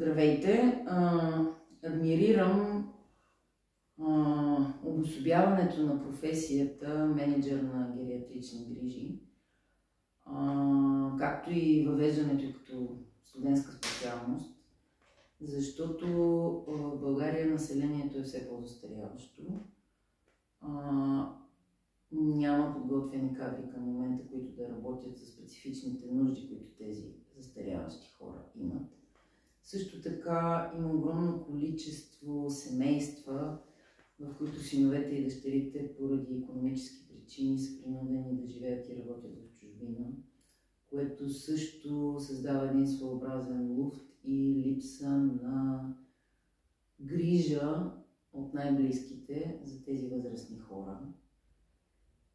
Здравейте! Адмирирам обособяването на професията менеджер на гериатрични грижи, както и въвеждането като студентска специалност, защото в България населението е все по-застаряващо. Няма подготвени кадри към момента, които да работят за специфичните нужди, които тези застаряващи хора имат. Също така има огромно количество семейства, в които синовете и дъщерите поради икономически причини са принудени да живеят и работят в чужбина, което също създава един своеобразен луфт и липса на грижа от най-близките за тези възрастни хора.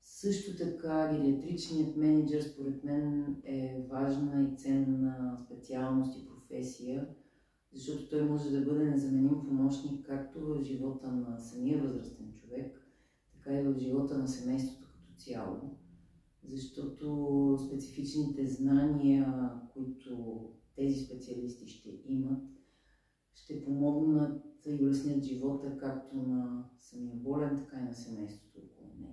Също така гериатричният менеджер според мен е важна и ценна специалност и професия, защото той може да бъде незаменим помощник както в живота на самия възрастен човек, така и в живота на семейството като цяло, защото специфичните знания, които тези специалисти ще имат, ще помогнат и улеснят живота както на самия болен, така и на семейството около него.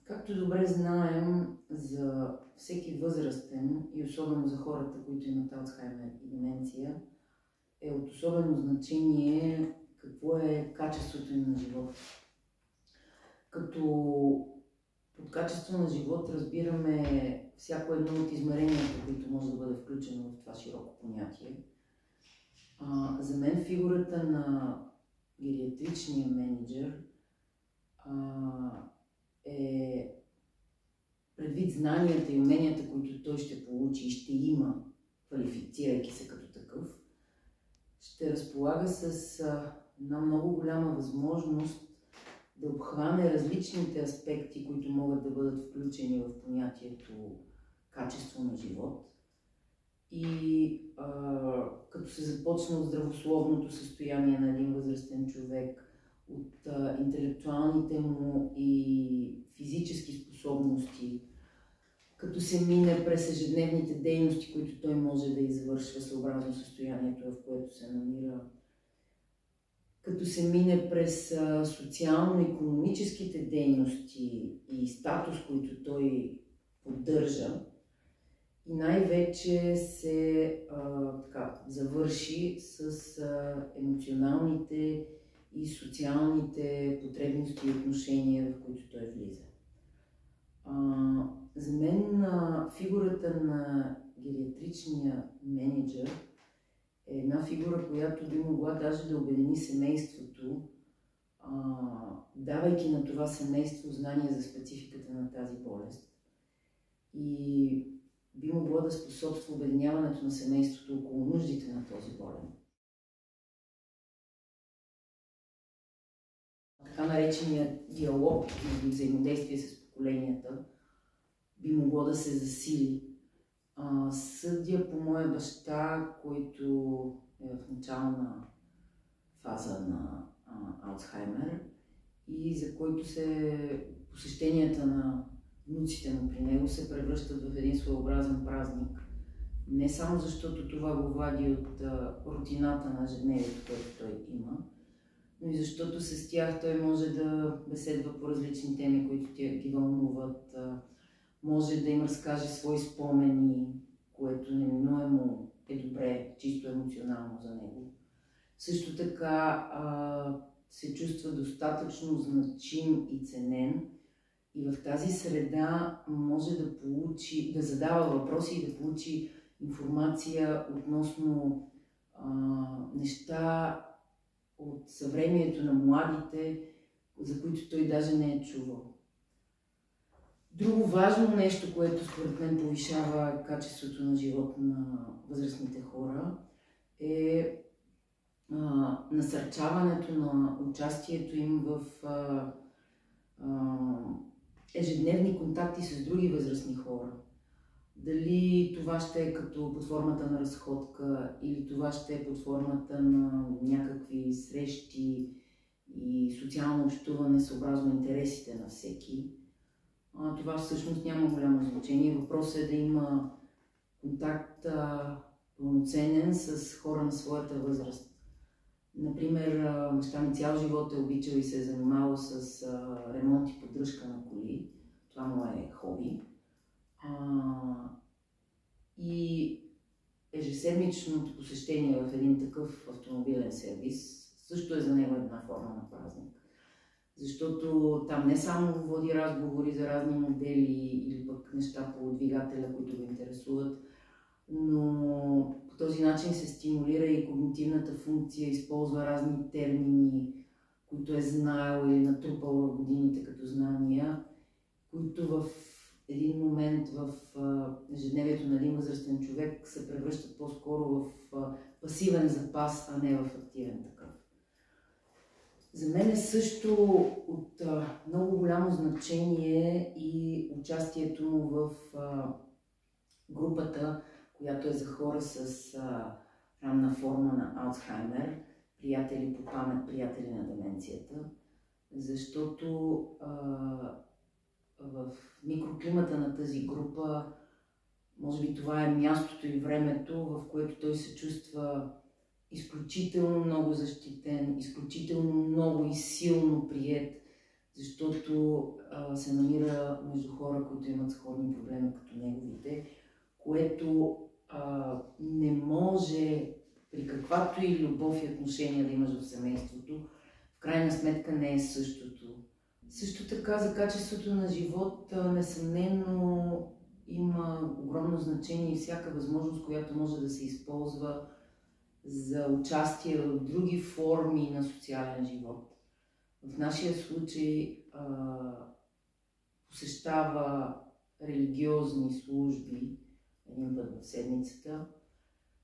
Както добре знаем, за всеки възрастен и особено за хората, които имат Алцхаймер и деменция, е от особено значение какво е качеството им на живота. Като под качество на живот разбираме всяко едно от измеренията, които може да бъде включено в това широко понятие. За мен фигурата на гериатричния менеджер е предвид знанията и уменията, които той ще получи и ще има, квалифицирайки се като такъв, ще разполага с една много голяма възможност да обхване различните аспекти, които могат да бъдат включени в понятието качество на живот. И като се започне от здравословното състояние на един възрастен човек, от интелектуалните му и физически способности, като се мине през ежедневните дейности, които той може да извършва съобразно състоянието, в което се намира, като се мине през социално-икономическите дейности и статус, които той поддържа, и най-вече се завърши с емоционалните и социалните потребности и отношения, в които той влиза. За мен фигурата на гериатричния менеджер е една фигура, която би могла даже да обедини семейството, давайки на това семейство знания за спецификата на тази болест. И би могло да способства обединяването на семейството около нуждите на този болен. Така нареченият диалог или взаимодействие с поколенията би могло да се засили. Съдя по моя баща, който е в начална фаза на Алцхаймер и за който посещенията на внуците му при него се превръщат в един своеобразен празник. Не само защото това го вади от рутината на ежедневието, което той има, но и защото с тях той може да беседва по различни теми, които ги вълнуват, може да им разкаже свои спомени, което неминуемо е добре, чисто емоционално за него. Също така се чувства достатъчно значим и ценен и в тази среда може да задава въпроси и да получи информация относно неща от съвремието на младите, за които той даже не е чувал. Друго важно нещо, което според мен повишава качеството на живот на възрастните хора, е насърчаването на участието им в ежедневни контакти с други възрастни хора. Дали това ще е като под формата на разходка или това ще е под формата на някакви срещи и социално общуване съобразно интересите на всеки. Това всъщност няма голямо значение. Въпросът е да има контакт пълноценен с хора на своята възраст. Например, баща ми цял живот е обичал и се е занимавал с ремонт и поддръжка на коли. Това му е хоби. И ежеседмичното посещение в един такъв автомобилен сервис също е за него една форма на празник. Защото там не само води разговори за разни модели или пък неща по двигателя, които го интересуват, но по този начин се стимулира и когнитивната функция, използва разни термини, които е знаел или натрупал в годините като знания, които в един момент в ежедневието на един възрастен човек се превръщат по-скоро в пасивен запас, а не в активен такъв. За мен е също от много голямо значение и участието му в групата, която е за хора с ранна форма на Алцхаймер, приятели по памет, приятели на деменцията, защото в микроклимата на тази група, може би това е мястото и времето, в което той се чувства изключително много защитен, изключително много и силно приет, защото се намира между хора, които имат сходни проблеми като неговите, което не може при каквато и любов и отношения да имаш в семейството, в крайна сметка не е същото. Също така за качеството на живот несъмнено има огромно значение и всяка възможност, която може да се използва за участие в други форми на социален живот. В нашия случай посещава религиозни служби един път в седмицата,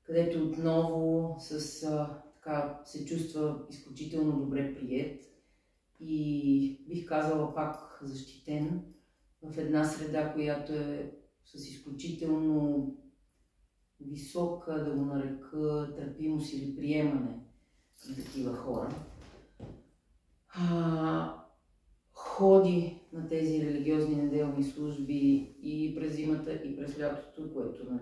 където отново така, се чувства изключително добре приет и бих казала пак защитен в една среда, която е с изключително висока, да го нарека, търпимост или приемане на такива хора. Ходи на тези религиозни неделни служби и през зимата, и през лятото, което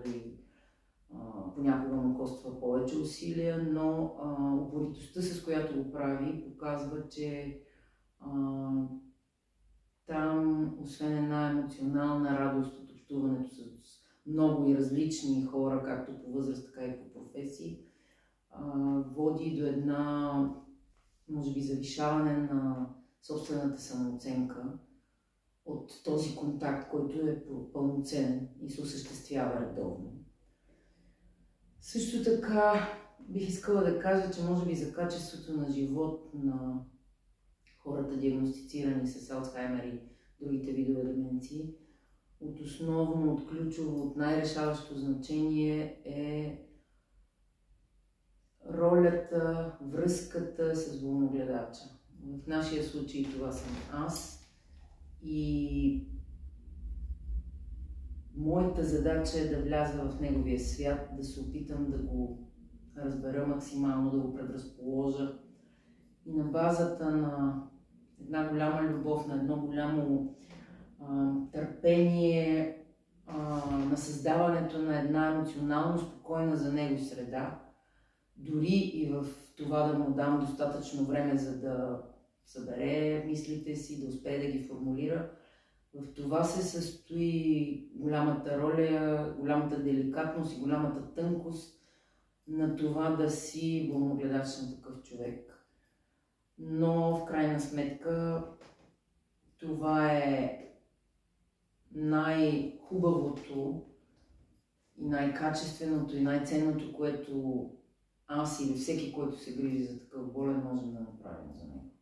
понякога му коства повече усилия, но упоритостта, с която го прави, показва, че там, освен една емоционална радост от общуването с много и различни хора, както по възраст, така и по професии, води до една, може би, завишаване на собствената самооценка от този контакт, който е пълноценен и се осъществява редовно. Също така бих искала да кажа, че може би за качеството на живот на хората, диагностицирани с Алцхаймер и другите видове деменции, от основно, от ключово, от най-решаващо значение е ролята, връзката с волногледача. В нашия случай това съм аз и моята задача е да вляза в неговия свят, да се опитам да го разбера максимално, да го предразположа и на базата на една голяма любов, на едно голямо търпение, на създаването на една емоционално спокойна за него среда, дори и в това да му дам достатъчно време, за да събере мислите си, да успее да ги формулира. В това се състои голямата роля, голямата деликатност и голямата тънкост на това да си волногледач на такъв човек. Но в крайна сметка това е най-хубавото и най-качественото и най-ценното, което аз или всеки, който се грижи за такъв болен, можем да направим за него.